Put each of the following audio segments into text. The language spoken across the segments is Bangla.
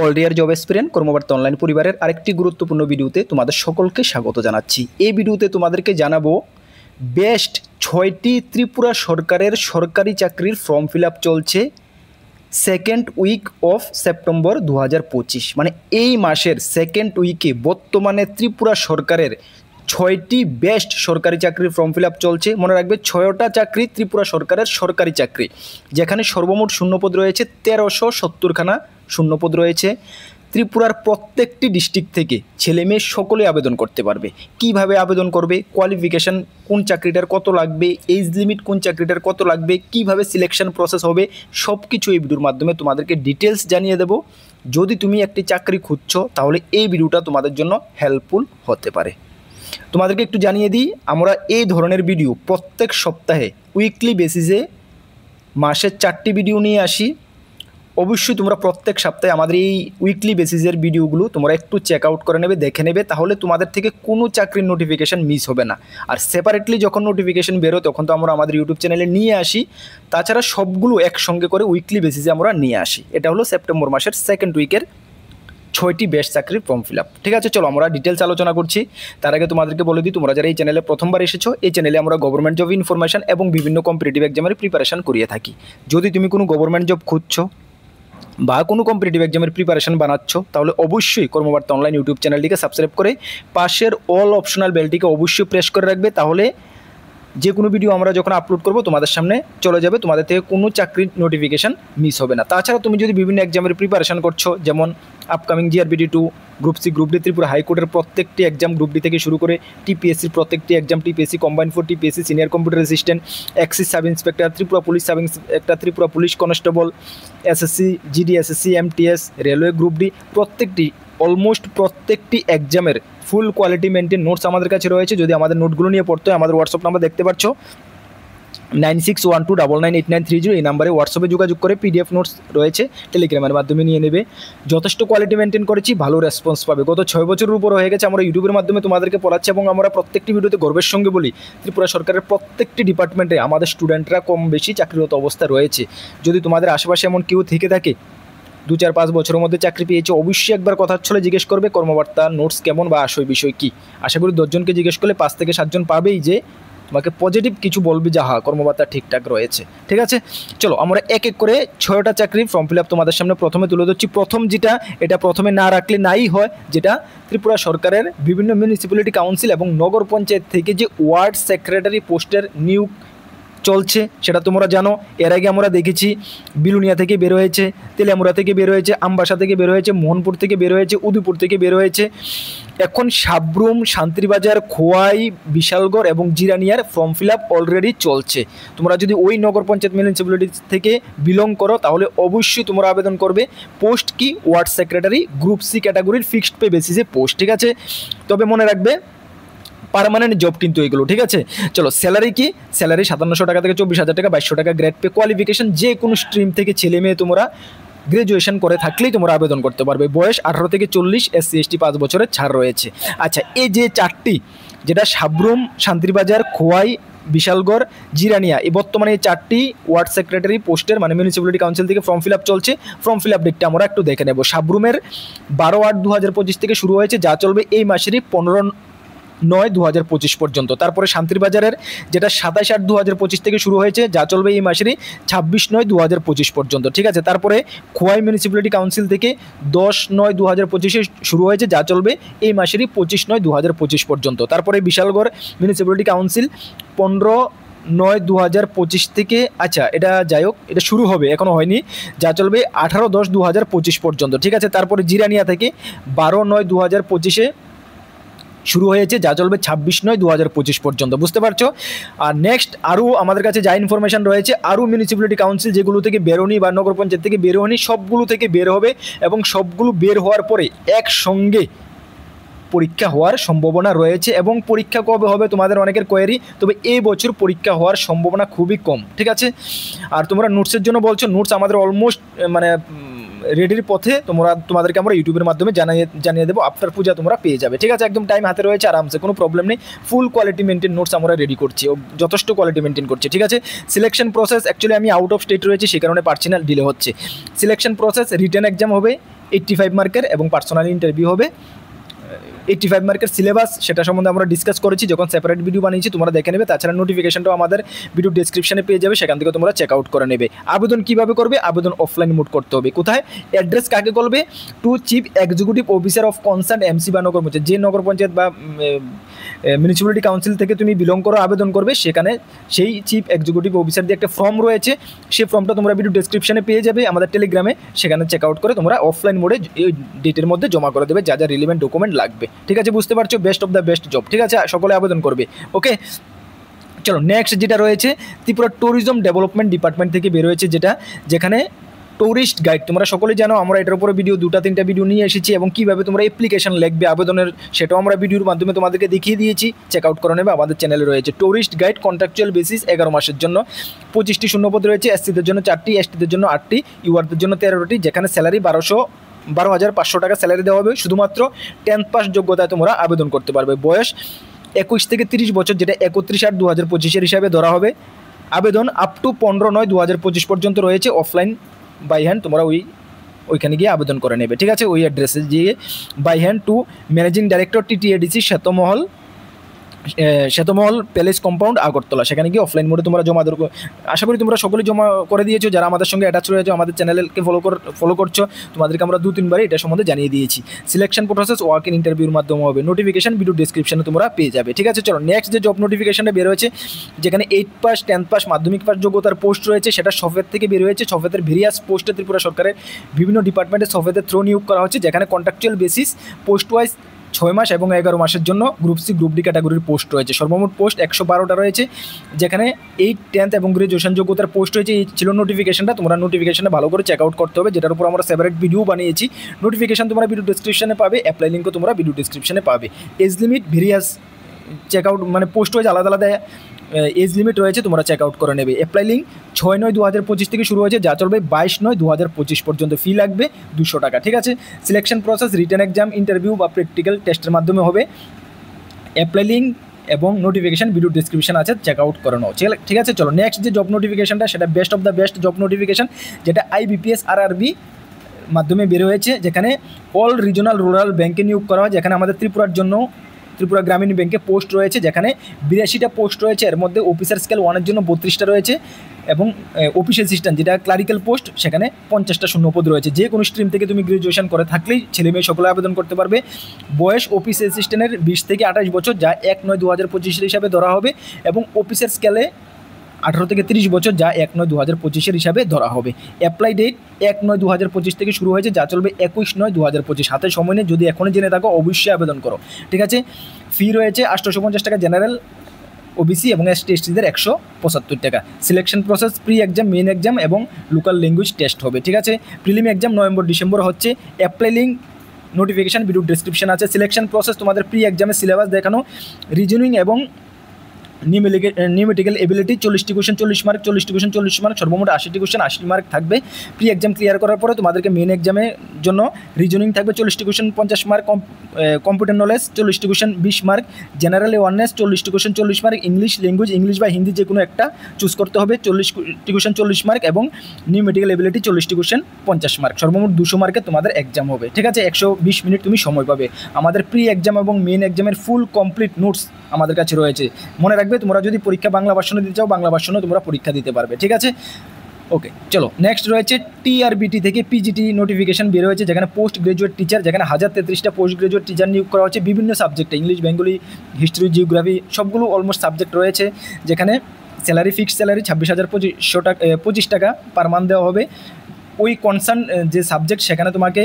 All deer job experience কর্মবার্তা online পরিবারের আরেকটি গুরুত্বপূর্ণ ভিডিওতে তোমাদের সকলকে স্বাগত জানাচ্ছি। এই ভিডিওতে তোমাদেরকে জানাবো বেস্ট 6টি ত্রিপুরা সরকারের সরকারি চাকরির ফর্ম ফিল আপ চলছে সেকেন্ড উইক অফ সেপ্টেম্বর 2025, মানে এই মাসের সেকেন্ড উইকে বর্তমানে ত্রিপুরা সরকারের 6টি বেস্ট সরকারি চাকরির ফর্ম ফিল আপ চলছে। মনে রাখবে 6টা চাকরি ত্রিপুরা সরকারের সরকারি চাকরি, যেখানে সর্বমোট শূন্যপদ রয়েছে 1370খানা শূন্যপদ রয়েছে। ত্রিপুরার প্রত্যেকটি ডিস্ট্রিক্ট থেকে ছেলে মেয়ে সকলে আবেদন করতে পারবে। কিভাবে আবেদন করবে, কোয়ালিফিকেশান কোন চাকরিটার কত লাগবে, এজ লিমিট কোন চাকরিটার কত লাগবে, কিভাবে সিলেকশন প্রসেস হবে, সব কিছু এই ভিডিওর মাধ্যমে তোমাদেরকে ডিটেলস জানিয়ে দেব। যদি তুমি একটি চাকরি খুঁজছো তাহলে এই ভিডিওটা তোমাদের জন্য হেল্পফুল হতে পারে। তোমাদেরকে একটু জানিয়ে দিই, আমরা এই ধরনের ভিডিও প্রত্যেক সপ্তাহে উইকলি বেসিসে মাসের 4টি ভিডিও নিয়ে আসি। অবশ্যই তোমরা প্রত্যেক সপ্তাহে আমাদের এই উইকলি বেসিসের ভিডিওগুলো তোমরা একটু চেক আউট করে নেবে, দেখে নেবে, তাহলে তোমাদের থেকে কোনো চাকরির নোটিফিকেশান মিস হবে না। আর সেপারেটলি যখন নোটিফিকেশান বেরো তখন তো আমরা আমাদের ইউটিউব চ্যানেলে নিয়ে আসি। তাছাড়া সবগুলো একসঙ্গে করে উইকলি বেসিসে আমরা নিয়ে আসি। এটা হলো সেপ্টেম্বর মাসের সেকেন্ড উইকের 6টি বেস্ট চাকরির ফর্ম ফিল আপ। ঠিক আছে, চলো আমরা ডিটেলস আলোচনা করছি। তার আগে তোমাদেরকে বলে দিই, তোমরা যারা এই চ্যানেলে প্রথমবার এসেছো, এই চ্যানেলে আমরা গভর্নমেন্ট জব ইনফরমেশন এবং বিভিন্ন কম্পিটিটিভ এক্সামের প্রিপারেশন করিয়ে থাকি। যদি তুমি কোনো গভর্নমেন্ট জব খুঁজছো বা কোনো কম্পিটিটিভ এক্সামের প্রিপারেশন বানাচ্ছ, তাহলে অবশ্যই কর্মবার্তা অনলাইন ইউটিউব চ্যানেলটিকে সাবস্ক্রাইব করে পাশের অল অপশনাল বেলটিকে অবশ্যই প্রেস করে রাখবে। তাহলে যে কোনো ভিডিও আমরা যখন আপলোড করব তোমাদের সামনে চলে যাবে, তোমাদের থেকে কোনো চাকরির নোটিফিকেশান মিস হবে না। তাছাড়া তুমি যদি বিভিন্ন এক্সামের প্রিপারেশন করছো, যেমন upcoming GRBD2, group C, group D, Tripura হাইকোর্টের প্রত্যেকটি এক্সাম, গ্রুপ ডি থেকে শুরু করে টিপিএসসির প্রত্যেকটি exam, TPSC combined 4, TPSC senior computer assistant, excise sub inspector, Tripura police sub inspector, Tripura police constable, SSC, GD, SSC, MTS, railway group D, almost প্রত্যেকটি এক্সামের ফুল কোয়ালিটি মেনটেন নোটস আমাদের কাছে রয়েছে। যদি আমাদের নোটগুলো নিয়ে পড়তে হয়, আমাদের হোয়াটসঅ্যাপ নাম্বার দেখতে পাচ্ছ 9612998930, এই নাম্বারে হোয়াটসঅ্যাপে যোগাযোগ করে PDF নোটস রয়েছে, টেলিগ্রামের মাধ্যমে নিয়ে নেবে। যথেষ্ট কোয়ালিটি মেনটেন করেছি, ভালো রেসপন্স পাবে। গত 6 বছরের উপর হয়ে গেছে আমরা ইউটিউবের মাধ্যমে তোমাদেরকে পড়াচ্ছি, এবং আমরা প্রত্যেকটি ভিডিওতে গর্বের সঙ্গে বলি ত্রিপুরা সরকারের প্রত্যেকটি ডিপার্টমেন্টে আমাদের স্টুডেন্টরা কম বেশি চাকরিরত অবস্থা রয়েছে। যদি তোমাদের আশেপাশে এমন কেউ থেকে থাকে 2-4-5 বছরের মধ্যে চাকরি পেয়েছে, অবশ্যই একবার কথা ছলে জিজ্ঞেস করবে কর্মবার্তা নোটস কেমন বা বিষয় কী। আশা করি 10 জনকে জিজ্ঞেস করলে 5 থেকে 7 জন পাবেই যে তোমাকে পজিটিভ কিছু বলবি যে হ্যাঁ কর্মবার্তা ঠিকঠাক রয়েছে। ঠিক আছে, চলো আমরা এক এক করে 6টা চাকরির ফর্ম ফিল আপ তোমাদের সামনে প্রথমে তুলে ধরছি। প্রথম যেটা, এটা প্রথমে না রাখলে নাই হয়, যেটা ত্রিপুরা সরকারের বিভিন্ন মিউনিসিপ্যালিটি কাউন্সিল এবং নগর পঞ্চায়েত থেকে যে ওয়ার্ড সেক্রেটারি পোস্টের নিয়োগ চলছে, সেটা তোমরা জানো। এর আগে আমরা দেখেছি বিলুনিয়া থেকে বের হয়েছে, তেলিয়ামুড়া থেকে বের হয়েছে, আমবাসা থেকে বের হয়েছে, মোহনপুর থেকে বের হয়েছে, উদয়পুর থেকে বের হয়েছে। এখন সাবরুম, শান্তিবাজার, খোয়াই, বিশালগড় এবং জিরানিয়ার ফর্ম ফিল আপ অলরেডি চলছে। তোমরা যদি ওই নগর পঞ্চায়েত মিউনিসিপ্যালিটি থেকে বিলং করো তাহলে অবশ্যই তোমরা আবেদন করবে। পোস্ট কি? ওয়ার্ড সেক্রেটারি, গ্রুপ সি ক্যাটাগরির ফিক্সড পে বেসিসে পোস্ট। ঠিক আছে, তবে মনে রাখবে পার্মানেন্ট জব কিন্তু এগুলো। ঠিক আছে, চলো স্যালারি কি? স্যালারি 5700 টাকা থেকে 24,000 টাকা, 2200 টাকা গ্রেড পে। কোয়ালিফিকেশন যে কোনো স্ট্রিম থেকে ছেলে মেয়ে তোমরা গ্র্যাজুয়েশন করে থাকলেই তোমরা আবেদন করতে পারবে। বয়স 18 থেকে 40, SC ST 5 বছরের ছাড় রয়েছে। আচ্ছা, এই যে 4টি, যেটা সাবরুম, শান্তিবাজার, খোয়াই, বিশালগড়, জিরানিয়া, এই বর্তমানে এই 4টি ওয়ার্ড সেক্রেটারি পোস্টের মানে মিউনিসিপ্যালিটি কাউন্সিল থেকে ফর্ম ফিল আপ চলছে। ফর্ম ফিল আপ ডেটটা আমরা একটু দেখে নেব। সাবরুমের 12/8/2025 থেকে শুরু হয়েছে, যা চলবে এই মাসেরই 15/9/2025 পর্যন্ত। তারপরে শান্তিবাজারের যেটা 27/8/2025 থেকে শুরু হয়েছে, যা চলবে এই মাসেরই 26/9/2025 পর্যন্ত। ঠিক আছে, তারপরে খোয়াই মিউনিসিপ্যালিটি কাউন্সিল থেকে 10/9/2025 শুরু হয়েছে, যা চলবে এই মাসেরই 25/9/2025 পর্যন্ত। তারপরে বিশালগড় মিউনিসিপ্যালিটি কাউন্সিল 15/9/2025 থেকে, আচ্ছা এটা যাই হোক, এটা শুরু হবে, এখনও হয়নি, যা চলবে 18/10/2025 পর্যন্ত। ঠিক আছে, তারপরে জিরানিয়া থেকে 12/9/2025 শুরু হয়েছে, যা চলবে 26/9/2025 পর্যন্ত। বুঝতে পারছো? আর নেক্সট আরও আমাদের কাছে যা ইনফরমেশান রয়েছে, আরও মিউনিসিপ্যালিটি কাউন্সিল যেগুলো থেকে বেরোনি বা নগর পঞ্চায়েত থেকে বেরোনি, সবগুলো থেকে বের হবে, এবং সবগুলো বের হওয়ার পরে একসঙ্গে পরীক্ষা হওয়ার সম্ভাবনা রয়েছে। এবং পরীক্ষা কবে হবে তোমাদের অনেকের কোয়েরি, তবে এই বছর পরীক্ষা হওয়ার সম্ভাবনা খুবই কম। ঠিক আছে, আর তোমরা নোটসের জন্য বলছো, নোটস আমাদের অলমোস্ট মানে রেডির পথে, তোমাদেরকে আমরা ইউটিউবের মাধ্যমে জানিয়ে দেবো। আফটার পূজা তোমরা পেয়ে যাবে। ঠিক আছে, একদম টাইম হাতে রয়েছে, আরামসে, কোনো প্রবলেম নেই। ফুল কোয়ালিটি মেনটেন নোটস আমরা রেডি করছি, যথেষ্ট কোয়ালিটি মেনটেন করছি। ঠিক আছে, সিলেকশন প্রসেস অ্যাকচুয়ালি আমি আউট অফ স্টেট রয়েছে, সেই কারণে পারছি না, ডিলে হচ্ছে। সিলেকশন প্রসেস রিটেন এক্সাম হবে, 85 মার্কের এবং পার্সোনাল ইন্টারভিউ হবে 85 মার্কের সিলেবাস সেটা সম্বন্ধে আমরা ডিসকাস করেছি যখন সেপারেট ভিডিও বানিয়েছি, তোমরা দেখে নেবে। তাছাড়া নোটিফিকেশনটাও আমাদের ভিডিও ডেসক্রিপশনে পেয়ে যাবে, সেখান থেকে তোমরা চেক আউট করে নেবে। আবেদন কিভাবে করবে? আবেদন অফলাইন মোড করতে হবে। কোথায়? অ্যাড্রেস কাকে করবে? Two chief executive officer of concern MC বা নগর পঞ্চায়েত, যে নগর পঞ্চায়েত বা মিউনিসিপ্যালিটি কাউন্সিল থেকে তুমি বিলং করো আবেদন করবে, সেখানে সেই চিফ এক্সিকিউটিভ অফিসার দিয়ে একটা ফর্ম রয়েছে, সেই ফর্মটা তোমরা ভিডিও ডেসক্রিপশনে পেয়ে যাবে আমাদের টেলিগ্রামে, সেখানে চেক আউট করে তোমরা অফলাইন মোডে এই ডেটের মধ্যে জমা করে দেবে যা যা রিলেভেন্ট ডকুমেন্ট লাগবে। ঠিক আছে, বুঝতে পারছো? Best of the best job. ঠিক আছে, সকলে আবেদন করবে। ওকে, চলো নেক্সট যেটা রয়েছে ত্রিপুরা ট্যুরিজম ডেভেলপমেন্ট ডিপার্টমেন্ট থেকে বের হয়েছে, যেখানে টুরিস্ট গাইড, তোমরা সকলেই জানো আমরা এটার উপরে ভিডিও 2-3টা ভিডিও নিয়ে এসেছি, এবং কীভাবে তোমরা অ্যাপ্লিকেশন লিখবে আবেদনের সেটাও আমরা ভিডিওর মাধ্যমে তোমাদেরকে দেখিয়ে দিয়েছি, চেক আউট করে নেবে। আমাদের চ্যানেলে রয়েছে টুরিস্ট গাইড কন্ট্রাকচুয়াল বেসিস 11 মাসের জন্য 25টি শূন্যপদ রয়েছে, এসসিদের জন্য 4টি, এসটিদের জন্য 8টি, ইউআরদের জন্য 13টি, যেখানে স্যালারি 12,500 টাকা স্যালারি দেওয়া হবে। শুধুমাত্র 10th পাস যোগ্যতায় তোমরা আবেদন করতে পারবে। বয়স 21 থেকে 30 বছর, যেটা 31/8/2025 হিসাবে ধরা হবে। আবেদন আপ টু 15/9/2025 পর্যন্ত রয়েছে। অফলাইন বাই হ্যান্ড তোমরা ওইখানে গিয়ে আবেদন করে নেবে। ঠিক আছে, ওই অ্যাড্রেসে গিয়ে by hand to managing director TTADC Swetmahal palace compound Agartala, সেখানে গিয়ে অফলাইন মোডে তোমরা জমা দেবো। আশা করি তোমরা সকলেই জমা করে দিয়েছো, যারা আমাদের সঙ্গে অ্যাটাচ রয়েছে, আমাদের চ্যানেলকে ফলো করছো, তোমাদেরকে আমরা 2-3 এটা সম্বন্ধে জানিয়ে দিয়েছি। সিলেকশন প্রসেস ওয়ার্ক ইন ইন্টারভিউর মাধ্যমে হবে। নোটিফিকেশন ভিডিও ডেসক্রিপশনে তোমরা পেয়ে যাবে। ঠিক আছে, চলো নেক্সট যে জব নোটিফিকেশনটা বের হয়েছে, যেখানে 8 পাস 10th পাস মাধ্যমিক পাস যোগ্যতার পোস্ট রয়েছে, সেটা সফেদ থেকে বের হয়েছে। সফেদের ভেরিয়াস পোস্টে ত্রিপুরা সরকারের বিভিন্ন ডিপার্টমেন্টে সফেদের থ্রো নিয়োগ করা হচ্ছে, যেখানে কন্ট্রাকচুয়াল বেসিস পোস্ট ওয়াইজ 6 মাস এবং 11 মাসের জন্য গ্রুপ সি গ্রুপ ডি ক্যাটাগরির পোস্ট রয়েছে। সর্বমোট পোস্ট 112টা রয়েছে, যেখানে 8, 10th এবং গ্রাজুয়েশন যোগ্যতার পোস্ট রয়েছে। এই ছিল নোটিফিকেশনটা, তোমরা নোটিফিকেশনে ভালো করে চেক আউট করতে হবে, যেটার উপর আমরা সেপারেট ভিডিও বানিয়েছি। নোটিফিকেশন তোমরা ভিডিও ডিসক্রিপশনে পাবে, অ্যাপ্লাই লিঙ্কও তোমরা ভিডিও ডিসক্রিপশনে পাবে। Age limit various check out, মানে পোস্ট ওয়াইজ আলাদা আলাদা এজ লিমিট রয়েছে, তোমরা চেক আউট করে নেবে। অ্যাপ্লাই লিঙ্ক 6/9/2025 থেকে শুরু হয়েছে, যা চলবে 22/9/2025 পর্যন্ত। ফি লাগবে 200 টাকা। ঠিক আছে, selection process written exam, interview বা প্র্যাকটিক্যাল টেস্টের মাধ্যমে হবে। অ্যাপ্লাই লিঙ্ক এবং নোটিফিকেশন ভিডিও ডিসক্রিপশন আছে, চেক আউট করে নাও। ঠিক আছে, চলো নেক্সট যে জব নোটিফিকেশনটা, সেটা best of the best job notification, যেটা IBPS RRB মাধ্যমে বের হয়েছে, যেখানে অল রিজনাল রুরাল ব্যাংকে নিয়োগ করা হয়। যেখানে আমাদের ত্রিপুরার জন্য ত্রিপুরা গ্রামীণ ব্যাংকে পোস্ট রয়েছে, যেখানে 82টা পোস্ট রয়েছে। এর মধ্যে অফিসার স্কেল 1-এর জন্য 32টা রয়েছে, এবং অফিস অ্যাসিস্ট্যান্ট যেটা ক্লারিক্যাল পোস্ট, সেখানে 50টা শূন্যপদ রয়েছে। যে কোনো স্ট্রিম থেকে তুমি গ্রাজুয়েশন করে থাকলেই ছেলে মেয়ে সকলে আবেদন করতে পারবে। বয়স অফিস অ্যাসিস্ট্যান্টের 20 থেকে 28 বছর, যা 1/9/2025 হিসাবে ধরা হবে, এবং অফিসের স্কেলে 18 থেকে 30 বছর, যা 1/9/2025 হিসাবে ধরা হবে। অ্যাপ্লাই ডেট 1/9/2025 থেকে শুরু হয়েছে, যা চলবে 21/9/2025। হাতে সময় নেই, যদি এখনই জেনে থাকো অবশ্যই আবেদন করো। ঠিক আছে, ফি রয়েছে 850 টাকা জেনারেল, ওবিসি এবং ST/STদের 175 টাকা। Selection process pre exam, main exam এবং লোকাল ল্যাঙ্গুয়েজ টেস্ট হবে। ঠিক আছে, প্রিলিম এক্সাম নভেম্বর-ডিসেম্বর হচ্ছে। Apply link notification video description আছে। সিলেকশন প্রসেস তোমাদের প্রি এক্সামের সিলেবাস দেখানো, রিজনিং এবং নিউমেটিক্যাল এবিলিটি 40টি কোশ্চেন 40 মার্ক, 40টি কোশ্চেন 40 মার্ক, সর্বমোট 80টি কোশ্চেন 80 মার্ক থাকবে। প্রি এক্সাম ক্লিয়ার করার পরে তোমাদেরকে মেন এক্সামের জন্য রিজনিং থাকবে 40টি question 50 mark, computer knowledge 40টি question 20 mark, general awareness 40টি question 40 mark, English language English বা হিন্দি যে কোনো একটা চুজ করতে হবে 40টি কোশ্চেন 40 মার্ক, এবং নিউমেটিক্যাল এবিলিটি 40টি কোশ্চেন 50 মার্ক। সর্বমোট 200 মার্কে তোমাদের এক্সাম হবে। ঠিক আছে, 120 মিনিট তুমি সময় পাবে। আমাদের প্রি এক্সাম এবং মেন এক্সামের ফুল কমপ্লিট নোটস আমাদের কাছে রয়েছে। মনে রাখবে, তোমরা যদি পরীক্ষা বাংলা ভার্সনে দিতে চাও, বাংলা ভার্সনে তোমরা পরীক্ষা দিতে পারবে। ঠিক আছে, ওকে, চলো নেক্সট রয়েছে TRBT থেকে PGT নোটিফিকেশন বের হয়েছে, যেখানে পোস্ট গ্রাজুয়েট টিচার, যেখানে 1033টা পোস্ট গ্রাজুয়েট টিচার নিয়োগ করা হচ্ছে বিভিন্ন সাবজেক্টে, ইংলিশ, বেঙ্গলি, হিস্ট্রি, জিওগ্রাফি সবগুলো অলমোস্ট সাবজেক্ট রয়েছে। যেখানে স্যালারি ফিক্সড স্যালারি 26,525 টাকা পার মান্থ দেওয়া হবে। ওই কনসার্ন যে সাবজেক্ট, সেখানে তোমাকে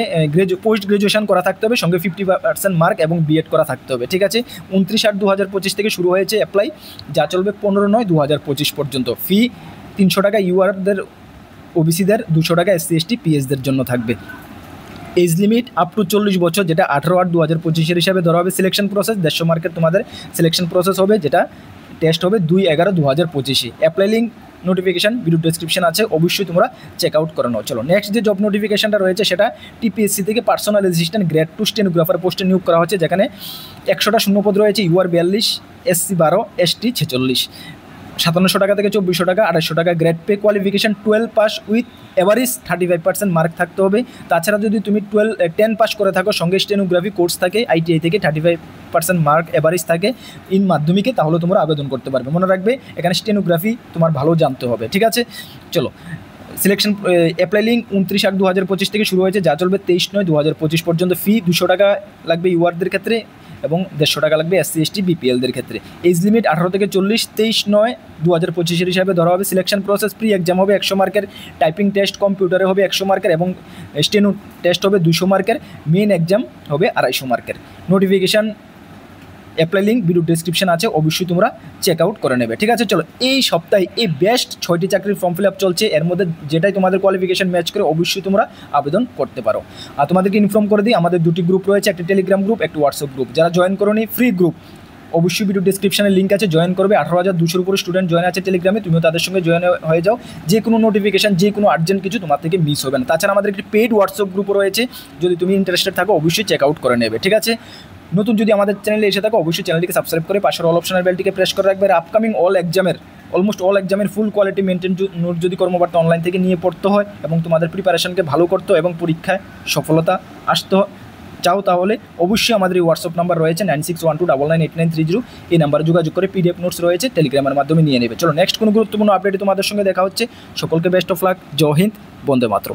পোস্ট গ্রাজুয়েশন করা থাকতে হবে, সঙ্গে 50% মার্ক এবং B.Ed করা থাকতে হবে। ঠিক আছে, 29/8/2025 থেকে শুরু হয়েছে অ্যাপ্লাই, যা চলবে 15/9/2025 পর্যন্ত। ফি 300 টাকা ইউআরদের, ওবিসিদের 200 টাকা, SC/ST PSদের জন্য থাকবে। এজ লিমিট আপ টু 40 বছর, যেটা 18/8/2025 হিসাবে ধরা হবে। সিলেকশন প্রসেস 150 মার্কের তোমাদের সিলেকশন প্রসেস হবে, যেটা টেস্ট হবে 2/11/2025। Apply link notification video description আছে, অবশ্যই তোমরা চেক আউট করে নাও। চলো নেক্সট যে জব নোটিফিকেশনটা রয়েছে, সেটা TPSC থেকে পার্সোনাল অ্যাসিস্ট্যান্ট গ্রেড 2 স্টেনোগ্রাফার পোস্টে নিয়োগ করা হচ্ছে, যেখানে 100টা শূন্যপদ রয়েছে। UR 42, SC 12, ST 46। 5700 টাকা থেকে 2400 টাকা, 2800 টাকা grade pay. Qualification 12 pass with average 35% mark থাকতে হবে। তাছাড়া যদি তুমি 10 পাস করে থাকো, সঙ্গে স্টেনোগ্রাফি কোর্স থাকে আইটিআই থেকে, 35% মার্ক এভারেজ থাকে ইন মাধ্যমিকে, তাহলে তোমরা আবেদন করতে পারবে। মনে রাখবে এখানে স্টেনোগ্রাফি তোমার ভালো জানতে হবে, ঠিক আছে। চলো, সিলেকশন অ্যাপ্লাই লিঙ্ক 29/8/2025 থেকে শুরু হয়েছে, যা চলবে 23/9/2025 পর্যন্ত। ফি 200 টাকা লাগবে ইউআরদের ক্ষেত্রে এবং 150 টাকা লাগবে SC ST BPLদের ক্ষেত্রে। এজ লিমিট 18 থেকে 40, 23/9/2025 হিসাবে ধরা হবে। সিলেকশন প্রসেস প্রি এক্সাম হবে 100 মার্কের, টাইপিং টেস্ট কম্পিউটারে হবে 100 মার্কের এবং স্টেনো টেস্ট হবে 200 মার্কের, মেন এক্সাম হবে 250 মার্কের। Notification apply link video description আছে, অবশ্যই তোমরা চেক আউট করে নেবে, ঠিক আছে। চলো, এই সপ্তাহে এই বেস্ট 6টি চাকরির ফর্ম ফিল আপ চলছে, এর মধ্যে যেটাই তোমাদের কোয়ালিফিকেশন ম্যাচ করে অবশ্যই তোমরা আবেদন করতে পারো। আর তোমাদেরকে ইনফর্ম করে দিই, আমাদের 2টি গ্রুপ রয়েছে, একটি টেলিগ্রাম গ্রুপ, একটি হোয়াটসঅ্যাপ গ্রুপ। যারা জয়েন করোনি, ফ্রি গ্রুপ, অবশ্যই ভিডিও ডেসক্রিপশনে লিঙ্ক আছে, জয়েন করবে। 18,200-র উপরে স্টুডেন্ট জয়েন আছে টেলিগ্রামে, তুমিও তাদের সঙ্গে জয়েন হয়ে যাও। যে কোনো নোটিফিকেশান, যে কোনো আর্জেন্ট কিছু তোমার থেকে মিস হবে না। তাছাড়া আমাদের একটি পেইড হোয়াটসঅ্যাপ গ্রুপও রয়েছে, যদি তুমি ইন্টারেস্টেড থাকো অবশ্যই চেক আউট করে নেবে, ঠিক আছে। নতুন যদি আমাদের চ্যানেলে এসে থাকো, অবশ্যই চ্যানেলটিকে সাবস্ক্রাইব করে পাশের অল অপশনের বেলটিকে প্রেস করে রাখবে। আর আপকামিং অলমোস্ট অল এক্সামের ফুল কোয়ালিটি মেনটেন নোট যদি কর্মবার্তা অনলাইন থেকে নিয়ে পড়তে হয় এবং তোমাদের প্রিপারেশনকে ভালো করতে হয় এবং পরীক্ষায় সফলতা আসতে চাও, তাহলে অবশ্যই আমাদের এই হোয়াটসঅ্যাপ নাম্বার রয়েছে 9612998930, এই নাম্বারে যোগাযোগ করে PDF নোটস রয়েছে টেলিগ্রামের মাধ্যমে নিয়ে নেবে। চলো, নেক্সট কোনো গুরুত্বপূর্ণ আপডেটে তোমাদের সঙ্গে দেখা হচ্ছে। সকলকে বেস্ট অফ লাক, জয় হিন্দ, বন্দে মাতরম।